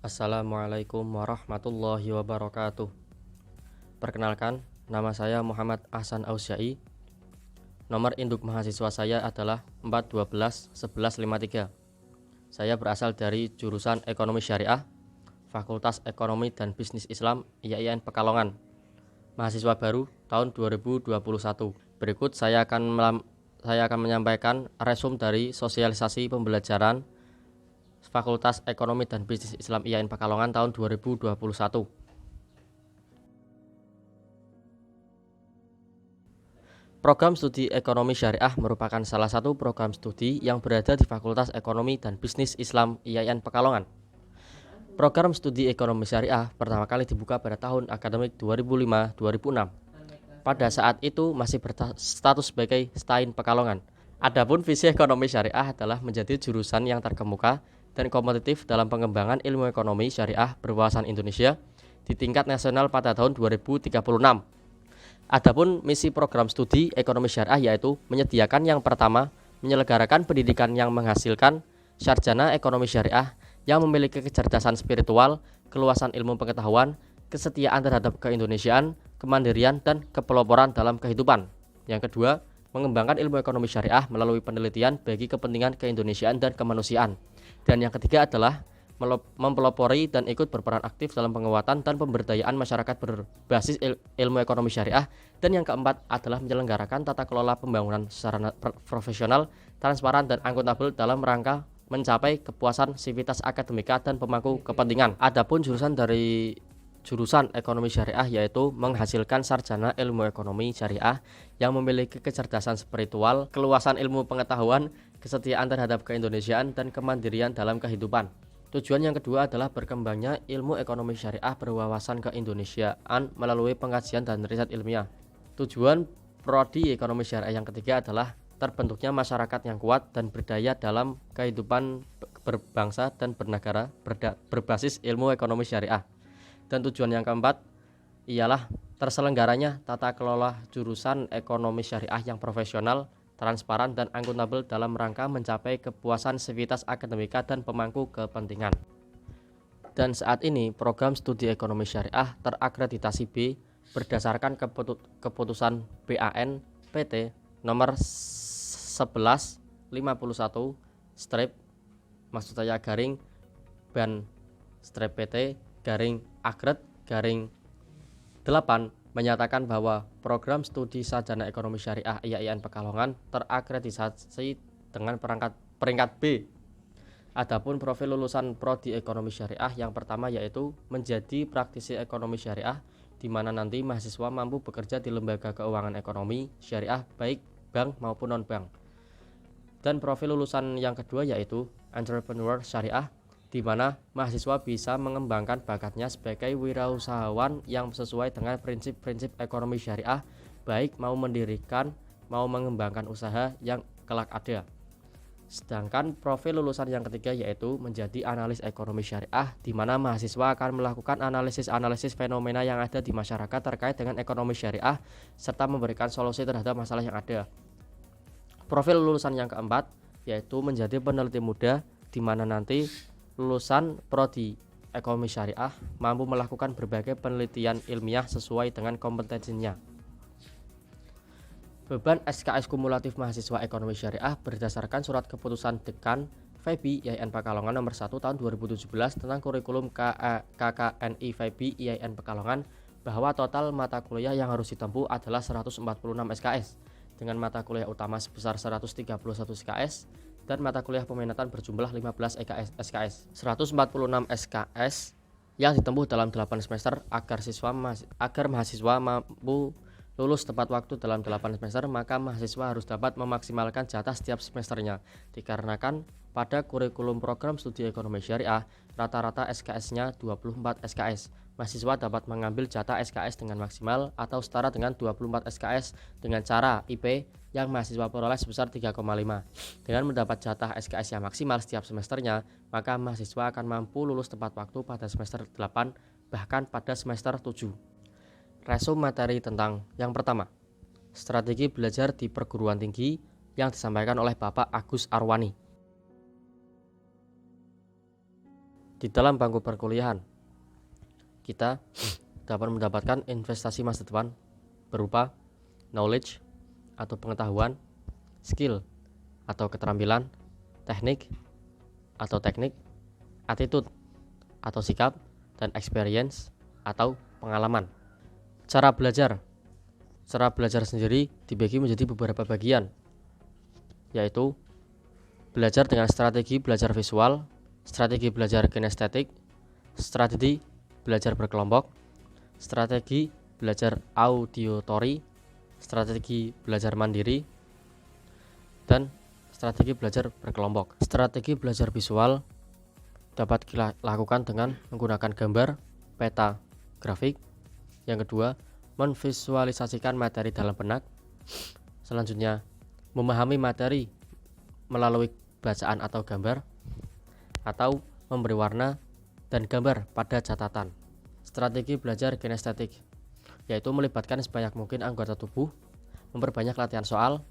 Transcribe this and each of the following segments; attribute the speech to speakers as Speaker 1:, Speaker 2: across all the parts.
Speaker 1: Assalamualaikum warahmatullahi wabarakatuh. Perkenalkan, nama saya Muhammad Ahsan Ausyai. Nomor induk mahasiswa saya adalah 4121153. Saya berasal dari jurusan Ekonomi Syariah, Fakultas Ekonomi dan Bisnis Islam IAIN Pekalongan. Mahasiswa baru tahun 2021. Berikut saya akan menyampaikan resum dari sosialisasi pembelajaran Fakultas Ekonomi dan Bisnis Islam IAIN Pekalongan tahun 2021. Program Studi Ekonomi Syariah merupakan salah satu program studi yang berada di Fakultas Ekonomi dan Bisnis Islam IAIN Pekalongan. Program Studi Ekonomi Syariah pertama kali dibuka pada tahun akademik 2005-2006. Pada saat itu masih berstatus sebagai STAIN Pekalongan. Adapun visi ekonomi syariah adalah menjadi jurusan yang terkemuka dan kompetitif dalam pengembangan ilmu ekonomi syariah berwawasan Indonesia di tingkat nasional pada tahun 2036. Adapun misi program studi ekonomi syariah yaitu menyediakan yang pertama, menyelenggarakan pendidikan yang menghasilkan sarjana ekonomi syariah yang memiliki kecerdasan spiritual, keluasan ilmu pengetahuan, kesetiaan terhadap keindonesiaan, kemandirian, dan kepeloporan dalam kehidupan. Yang kedua, mengembangkan ilmu ekonomi syariah melalui penelitian bagi kepentingan keindonesiaan dan kemanusiaan. Dan yang ketiga adalah mempelopori dan ikut berperan aktif dalam penguatan dan pemberdayaan masyarakat berbasis ilmu ekonomi syariah. Dan yang keempat adalah menyelenggarakan tata kelola pembangunan secara profesional, transparan, dan akuntabel dalam rangka mencapai kepuasan sivitas akademika dan pemangku kepentingan. Adapun jurusan ekonomi syariah yaitu menghasilkan sarjana ilmu ekonomi syariah yang memiliki kecerdasan spiritual, keluasan ilmu pengetahuan, kesetiaan terhadap keindonesiaan, dan kemandirian dalam kehidupan. Tujuan yang kedua adalah berkembangnya ilmu ekonomi syariah berwawasan keindonesiaan melalui pengkajian dan riset ilmiah. Tujuan prodi ekonomi syariah yang ketiga adalah terbentuknya masyarakat yang kuat dan berdaya dalam kehidupan berbangsa dan bernegara berbasis ilmu ekonomi syariah. Dan tujuan yang keempat ialah terselenggaranya tata kelola jurusan ekonomi syariah yang profesional, transparan, dan akuntabel dalam rangka mencapai kepuasan sivitas akademika dan pemangku kepentingan. Dan saat ini program studi ekonomi syariah terakreditasi B berdasarkan keputusan BAN PT nomor 1151 strip maksud saya garing ban strip PT garing akred garing 8 menyatakan bahwa program studi sarjana ekonomi syariah IAIN Pekalongan terakreditasi dengan peringkat B. Adapun profil lulusan prodi ekonomi syariah yang pertama yaitu menjadi praktisi ekonomi syariah, di mana nanti mahasiswa mampu bekerja di lembaga keuangan ekonomi syariah baik bank maupun non-bank. Dan profil lulusan yang kedua yaitu entrepreneur syariah, di mana mahasiswa bisa mengembangkan bakatnya sebagai wirausahawan yang sesuai dengan prinsip-prinsip ekonomi syariah, baik mau mendirikan mau mengembangkan usaha yang kelak ada. Sedangkan profil lulusan yang ketiga yaitu menjadi analis ekonomi syariah, di mana mahasiswa akan melakukan analisis fenomena yang ada di masyarakat terkait dengan ekonomi syariah serta memberikan solusi terhadap masalah yang ada. Profil lulusan yang keempat yaitu menjadi peneliti muda, di mana nanti lulusan prodi ekonomi syariah mampu melakukan berbagai penelitian ilmiah sesuai dengan kompetensinya. Beban SKS kumulatif mahasiswa ekonomi syariah berdasarkan surat keputusan Dekan FEBI IAIN Pekalongan nomor 1 tahun 2017 tentang kurikulum KKNI FEBI IAIN Pekalongan bahwa total mata kuliah yang harus ditempuh adalah 146 SKS dengan mata kuliah utama sebesar 131 SKS dan mata kuliah peminatan berjumlah 15 SKS. 146 SKS yang ditempuh dalam 8 semester agar mahasiswa mampu lulus tepat waktu dalam 8 semester, maka mahasiswa harus dapat memaksimalkan jatah setiap semesternya. Dikarenakan pada kurikulum program studi ekonomi syariah, rata-rata SKS-nya 24 SKS. Mahasiswa dapat mengambil jatah SKS dengan maksimal atau setara dengan 24 SKS dengan cara IP yang mahasiswa peroleh sebesar 3,5. Dengan mendapat jatah SKS yang maksimal setiap semesternya, maka mahasiswa akan mampu lulus tepat waktu pada semester 8, bahkan pada semester 7. Resum materi tentang yang pertama, strategi belajar di perguruan tinggi yang disampaikan oleh Bapak Agus Arwani. Di dalam bangku perkuliahan, kita dapat mendapatkan investasi masa depan berupa knowledge atau pengetahuan, skill atau keterampilan, teknik atau teknik, attitude atau sikap, dan experience atau pengalaman. Cara belajar sendiri dibagi menjadi beberapa bagian, yaitu belajar dengan strategi belajar visual, strategi belajar kinestetik, strategi belajar berkelompok, strategi belajar auditory, strategi belajar mandiri, dan strategi belajar berkelompok. Strategi belajar visual dapat dilakukan dengan menggunakan gambar, peta, grafik. Yang kedua, memvisualisasikan materi dalam benak. Selanjutnya, memahami materi melalui bacaan atau gambar, atau memberi warna dan gambar pada catatan. Strategi belajar kinestetik, yaitu melibatkan sebanyak mungkin anggota tubuh, memperbanyak latihan soal,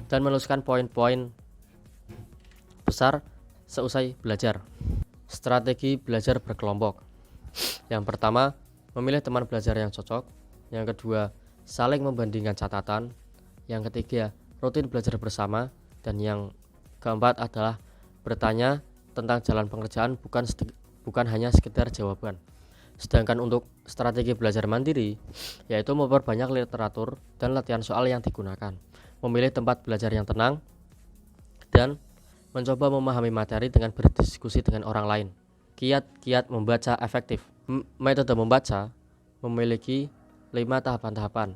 Speaker 1: dan menuliskan poin-poin besar seusai belajar. Strategi belajar berkelompok. Yang pertama, memilih teman belajar yang cocok. Yang kedua, saling membandingkan catatan. Yang ketiga, rutin belajar bersama. Dan yang keempat adalah bertanya tentang jalan pengerjaan, bukan hanya sekedar jawaban. Sedangkan untuk strategi belajar mandiri, yaitu memperbanyak literatur dan latihan soal yang digunakan, memilih tempat belajar yang tenang, dan mencoba memahami materi dengan berdiskusi dengan orang lain. Kiat-kiat membaca efektif. Metode membaca memiliki 5 tahapan-tahapan.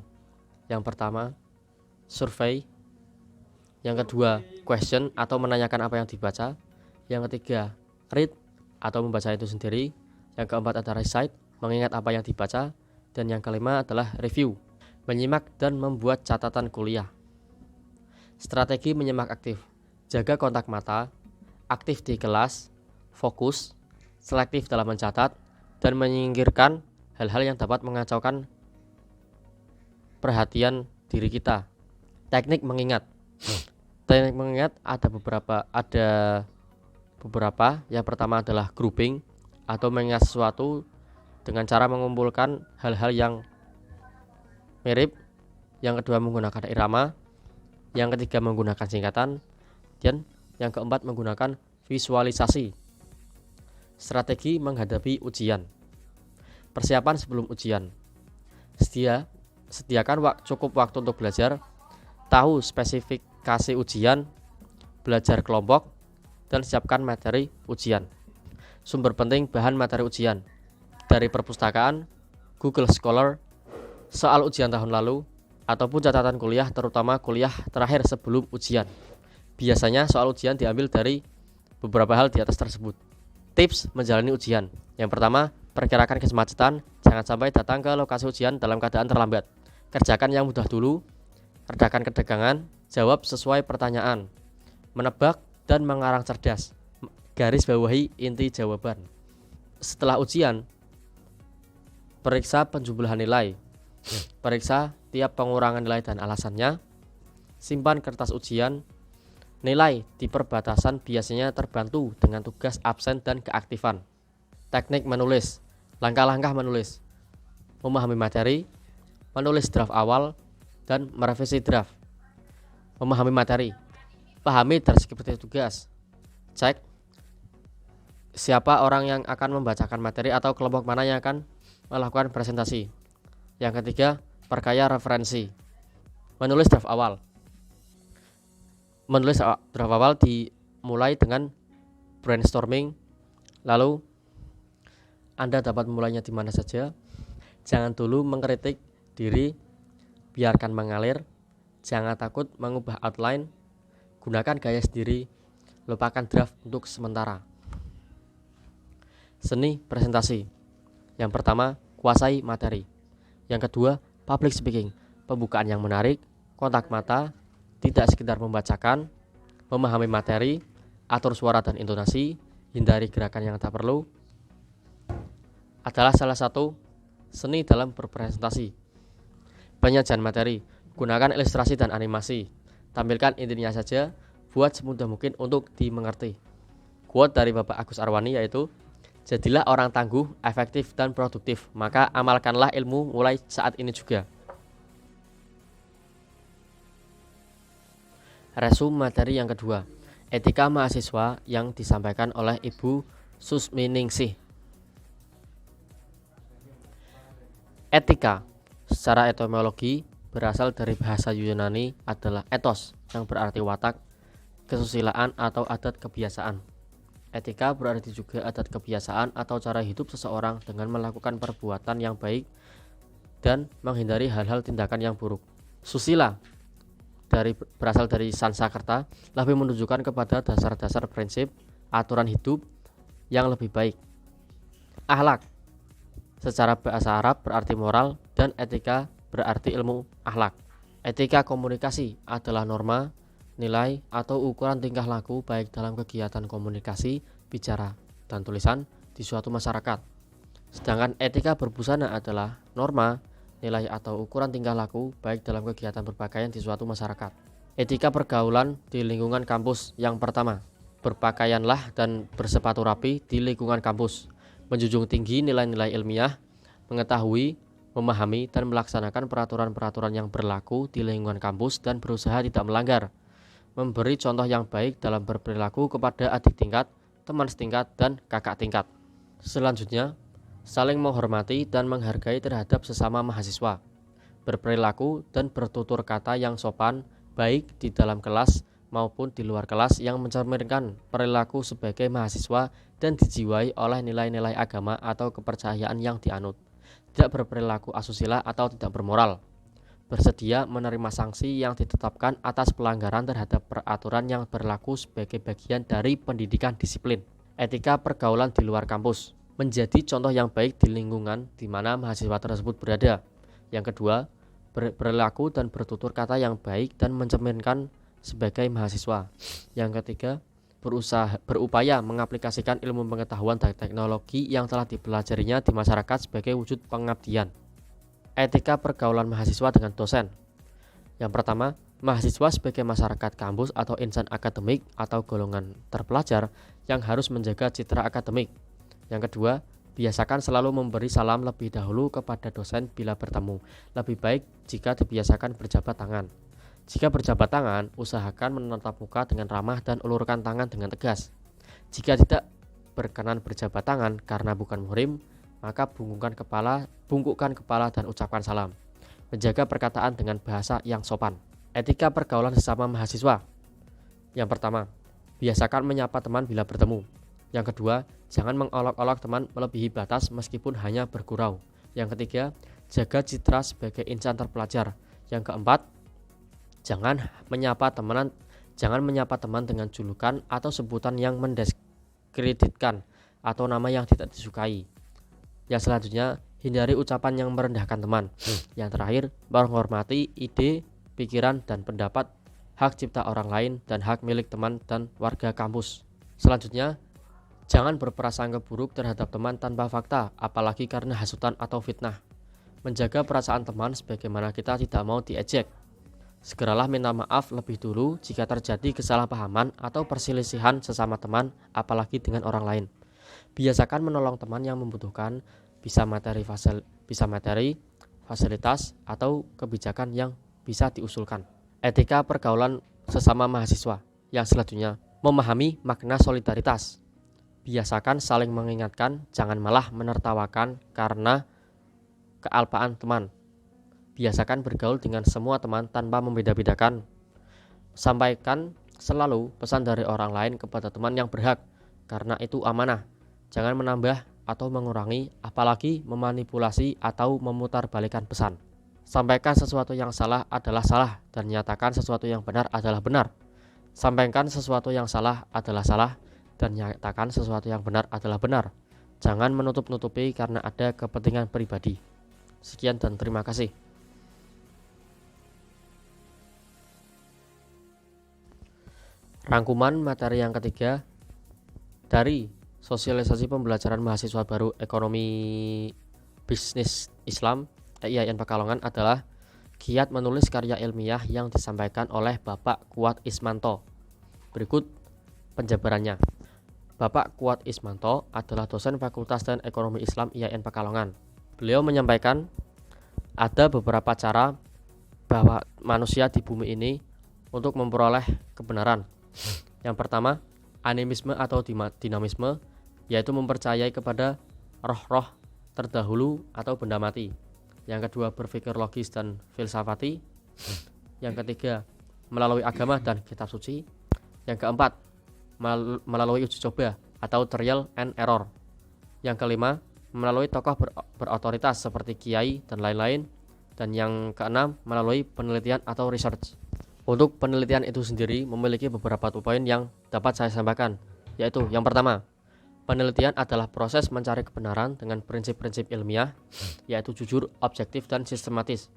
Speaker 1: Yang pertama, survei. Yang kedua, question atau menanyakan apa yang dibaca. Yang ketiga, read atau membaca itu sendiri. Yang keempat adalah recite, mengingat apa yang dibaca. Dan yang kelima adalah review, menyimak dan membuat catatan kuliah. Strategi menyimak aktif. Jaga kontak mata, aktif di kelas, fokus, selektif dalam mencatat, dan menyingkirkan hal-hal yang dapat mengacaukan perhatian diri kita. Teknik mengingat. Teknik mengingat ada beberapa. Yang pertama adalah grouping atau mengingat sesuatu dengan cara mengumpulkan hal-hal yang mirip. Yang kedua menggunakan irama. Yang ketiga menggunakan singkatan. Dan yang keempat menggunakan visualisasi. Strategi menghadapi ujian. Persiapan sebelum ujian. Sediakan cukup waktu untuk belajar, tahu spesifikasi ujian, belajar kelompok, dan siapkan materi ujian. Sumber penting bahan materi ujian dari perpustakaan, Google Scholar, soal ujian tahun lalu, ataupun catatan kuliah, terutama kuliah terakhir sebelum ujian. Biasanya soal ujian diambil dari beberapa hal di atas tersebut. Tips menjalani ujian. Yang pertama, perkirakan kemacetan. Jangan sampai datang ke lokasi ujian dalam keadaan terlambat. Kerjakan yang mudah dulu. Redakan ketegangan. Jawab sesuai pertanyaan. Menebak dan mengarang cerdas. Garis bawahi inti jawaban. Setelah ujian, periksa penjumlahan nilai. Periksa tiap pengurangan nilai dan alasannya. Simpan kertas ujian. Nilai di perbatasan biasanya terbantu dengan tugas absen dan keaktifan. Teknik menulis. Langkah-langkah menulis. Memahami materi, menulis draft awal, dan merevisi draft. Memahami materi. Pahami deskripsi tugas. Cek siapa orang yang akan membacakan materi atau kelompok mana yang akan melakukan presentasi. Yang ketiga, perkaya referensi. Menulis draft awal. Menulis draft awal dimulai dengan brainstorming. Lalu Anda dapat memulainya di mana saja. Jangan dulu mengkritik diri, biarkan mengalir. Jangan takut mengubah outline. Gunakan gaya sendiri. Lupakan draft untuk sementara. Seni presentasi. Yang pertama, kuasai materi. Yang kedua, public speaking. Pembukaan yang menarik, kontak mata, tidak sekedar membacakan, memahami materi, atur suara dan intonasi, hindari gerakan yang tak perlu, adalah salah satu seni dalam berpresentasi. Penyajian materi. Gunakan ilustrasi dan animasi. Tampilkan intinya saja, buat semudah mungkin untuk dimengerti. Quote dari Bapak Agus Arwani yaitu, jadilah orang tangguh, efektif, dan produktif, maka amalkanlah ilmu mulai saat ini juga. Resum materi yang kedua, etika mahasiswa yang disampaikan oleh Ibu Susminingsih. Etika secara etimologi berasal dari bahasa Yunani adalah ethos yang berarti watak, kesusilaan atau adat kebiasaan. Etika berarti juga adat kebiasaan atau cara hidup seseorang dengan melakukan perbuatan yang baik dan menghindari hal-hal tindakan yang buruk. Susila berasal dari Sanskerta, lebih menunjukkan kepada dasar-dasar prinsip, aturan hidup yang lebih baik. Akhlak secara bahasa Arab berarti moral dan etika berarti ilmu akhlak. Etika komunikasi adalah norma, nilai, atau ukuran tingkah laku baik dalam kegiatan komunikasi, bicara, dan tulisan di suatu masyarakat. Sedangkan etika berbusana adalah norma, nilai, atau ukuran tingkah laku baik dalam kegiatan berpakaian di suatu masyarakat. Etika pergaulan di lingkungan kampus. Yang pertama, berpakaianlah dan bersepatu rapi di lingkungan kampus. Menjunjung tinggi nilai-nilai ilmiah, mengetahui, memahami, dan melaksanakan peraturan-peraturan yang berlaku di lingkungan kampus dan berusaha tidak melanggar. Memberi contoh yang baik dalam berperilaku kepada adik tingkat, teman setingkat, dan kakak tingkat. Selanjutnya, saling menghormati dan menghargai terhadap sesama mahasiswa. Berperilaku dan bertutur kata yang sopan, baik di dalam kelas maupun di luar kelas, yang mencerminkan perilaku sebagai mahasiswa dan dijiwai oleh nilai-nilai agama atau kepercayaan yang dianut. Tidak berperilaku asusila atau tidak bermoral. Bersedia menerima sanksi yang ditetapkan atas pelanggaran terhadap peraturan yang berlaku sebagai bagian dari pendidikan disiplin. Etika pergaulan di luar kampus. Menjadi contoh yang baik di lingkungan di mana mahasiswa tersebut berada. Yang kedua, berperilaku dan bertutur kata yang baik dan mencerminkan sebagai mahasiswa. Yang ketiga, berupaya mengaplikasikan ilmu pengetahuan dan teknologi yang telah dipelajarinya di masyarakat sebagai wujud pengabdian. Etika pergaulan mahasiswa dengan dosen. Yang pertama, mahasiswa sebagai masyarakat kampus atau insan akademik atau golongan terpelajar yang harus menjaga citra akademik. Yang kedua, biasakan selalu memberi salam lebih dahulu kepada dosen bila bertemu. Lebih baik jika dibiasakan berjabat tangan. Jika berjabat tangan, usahakan menatap muka dengan ramah dan ulurkan tangan dengan tegas. Jika tidak berkenan berjabat tangan karena bukan muhrim, maka bungkukkan kepala dan ucapkan salam. Menjaga perkataan dengan bahasa yang sopan. Etika pergaulan sesama mahasiswa. Yang pertama, biasakan menyapa teman bila bertemu. Yang kedua, jangan mengolok-olok teman melebihi batas meskipun hanya bergurau. Yang ketiga, jaga citra sebagai insan terpelajar. Yang keempat, jangan menyapa teman dengan julukan atau sebutan yang mendiskreditkan atau nama yang tidak disukai. Yang selanjutnya, hindari ucapan yang merendahkan teman. Yang terakhir, menghormati ide, pikiran, dan pendapat, hak cipta orang lain, dan hak milik teman dan warga kampus. Selanjutnya, jangan berprasangka buruk terhadap teman tanpa fakta, apalagi karena hasutan atau fitnah. Menjaga perasaan teman sebagaimana kita tidak mau diejek. Segeralah minta maaf lebih dulu jika terjadi kesalahpahaman atau perselisihan sesama teman, apalagi dengan orang lain. Biasakan menolong teman yang membutuhkan, bisa materi, fasilitas, atau kebijakan yang bisa diusulkan. Etika pergaulan sesama mahasiswa. Yang selanjutnya, memahami makna solidaritas. Biasakan saling mengingatkan, jangan malah menertawakan karena kealpaan teman. Biasakan bergaul dengan semua teman tanpa membeda-bedakan. Sampaikan selalu pesan dari orang lain kepada teman yang berhak, karena itu amanah. Jangan menambah atau mengurangi, apalagi memanipulasi atau memutarbalikkan pesan. Sampaikan sesuatu yang salah adalah salah, dan nyatakan sesuatu yang benar adalah benar. Sampaikan sesuatu yang salah adalah salah, dan nyatakan sesuatu yang benar adalah benar. Jangan menutup-nutupi karena ada kepentingan pribadi. Sekian dan terima kasih. Rangkuman materi yang ketiga dari sosialisasi pembelajaran mahasiswa baru ekonomi bisnis Islam IAIN Pekalongan adalah giat menulis karya ilmiah yang disampaikan oleh Bapak Kuat Ismanto. Berikut penjabarannya. Bapak Kuat Ismanto adalah dosen Fakultas dan Ekonomi Islam IAIN Pekalongan. Beliau menyampaikan ada beberapa cara bahwa manusia di bumi ini untuk memperoleh kebenaran. Yang pertama, animisme atau dinamisme, yaitu mempercayai kepada roh-roh terdahulu atau benda mati. Yang kedua, berpikir logis dan filsafati. Yang ketiga, melalui agama dan kitab suci. Yang keempat, melalui uji coba atau trial and error. Yang kelima, melalui tokoh berotoritas seperti kiai dan lain-lain. Dan yang keenam, melalui penelitian atau research. Untuk penelitian itu sendiri memiliki beberapa poin yang dapat saya sampaikan, yaitu yang pertama, penelitian adalah proses mencari kebenaran dengan prinsip-prinsip ilmiah, yaitu jujur, objektif, dan sistematis.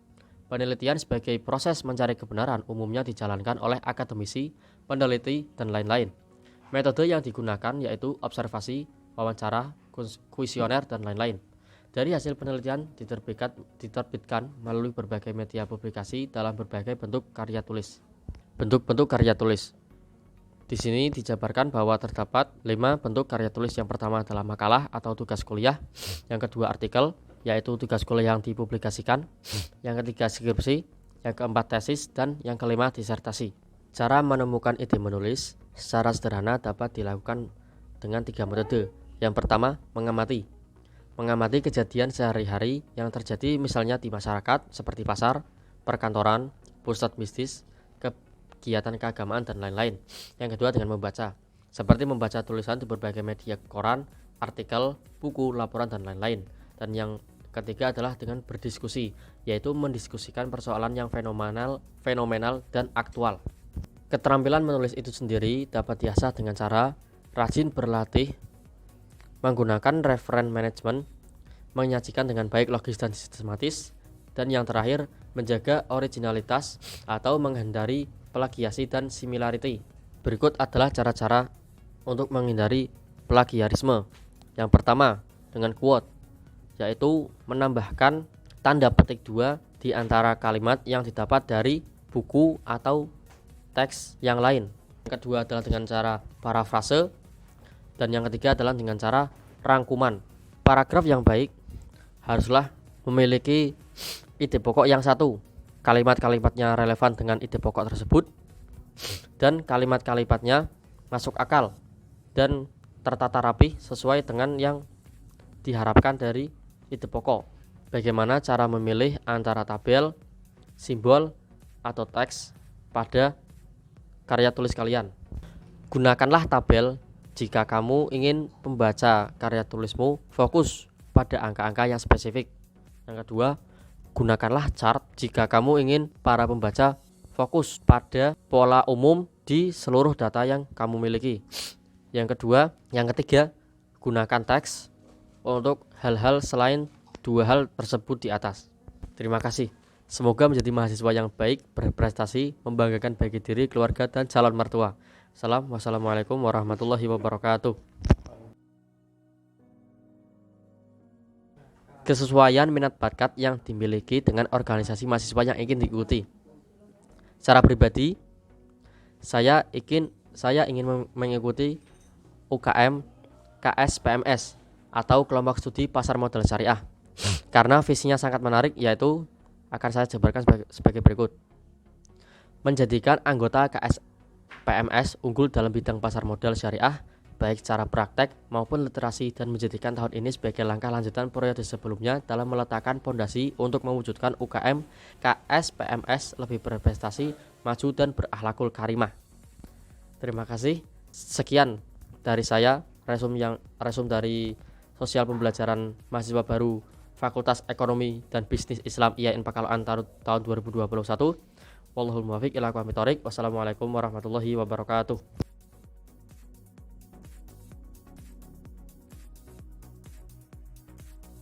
Speaker 1: Penelitian sebagai proses mencari kebenaran umumnya dijalankan oleh akademisi, peneliti, dan lain-lain. Metode yang digunakan yaitu observasi, wawancara, kuesioner, dan lain-lain. Dari hasil penelitian diterbitkan melalui berbagai media publikasi dalam berbagai bentuk karya tulis. Bentuk-bentuk karya tulis. Di sini dijabarkan bahwa terdapat 5 bentuk karya tulis. Yang pertama adalah makalah atau tugas kuliah. Yang kedua artikel, yaitu tugas kuliah yang dipublikasikan. Yang ketiga skripsi. Yang keempat tesis. Dan yang kelima disertasi. Cara menemukan ide menulis secara sederhana dapat dilakukan dengan 3 metode. Yang pertama, mengamati kejadian sehari-hari yang terjadi misalnya di masyarakat seperti pasar, perkantoran, pusat bisnis, kegiatan keagamaan, dan lain-lain. Yang kedua dengan membaca, seperti membaca tulisan di berbagai media, koran, artikel, buku, laporan, dan lain-lain. Dan yang ketiga adalah dengan berdiskusi, yaitu mendiskusikan persoalan yang fenomenal dan aktual. Keterampilan menulis itu sendiri dapat diasah dengan cara rajin berlatih, menggunakan referen management, menyajikan dengan baik, logis, dan sistematis, dan yang terakhir menjaga originalitas atau menghindari plagiasi dan similarity. Berikut adalah cara-cara untuk menghindari plagiarisme. Yang pertama dengan quote, yaitu menambahkan tanda petik 2 di antara kalimat yang didapat dari buku atau teks yang lain. Yang kedua adalah dengan cara parafrase, dan yang ketiga adalah dengan cara rangkuman. Paragraf yang baik haruslah memiliki ide pokok yang satu, kalimat-kalimatnya relevan dengan ide pokok tersebut, dan kalimat-kalimatnya masuk akal dan tertata rapi sesuai dengan yang diharapkan dari ide pokok. Bagaimana cara memilih antara tabel, simbol, atau teks pada karya tulis kalian? Gunakanlah tabel jika kamu ingin membaca karya tulismu fokus pada angka-angka yang spesifik. Yang kedua, gunakanlah chart jika kamu ingin para pembaca fokus pada pola umum di seluruh data yang kamu miliki. Yang ketiga, gunakan teks untuk hal-hal selain 2 hal tersebut di atas. Terima kasih. Semoga menjadi mahasiswa yang baik, berprestasi, membanggakan bagi diri, keluarga, dan calon mertua. Wassalamualaikum warahmatullahi wabarakatuh. Kesesuaian minat bakat yang dimiliki dengan organisasi mahasiswa yang ingin diikuti. Secara pribadi, saya ingin mengikuti UKM KS-PMS atau kelompok studi pasar modal syariah, karena visinya sangat menarik, yaitu akan saya jabarkan sebagai berikut. Menjadikan anggota KS-PMS unggul dalam bidang pasar modal syariah, baik secara praktek maupun literasi, dan menjadikan tahun ini sebagai langkah lanjutan periode sebelumnya dalam meletakkan fondasi untuk mewujudkan UKM KS-PMS lebih berprestasi, maju, dan berakhlakul karimah. Terima kasih. Sekian dari saya, resum dari sosial pembelajaran mahasiswa baru Fakultas Ekonomi dan Bisnis Islam IAIN Pekalongan tahun 2021. Wallahul muwaffiq ila aqwamit thoriq. Wassalamualaikum warahmatullahi wabarakatuh.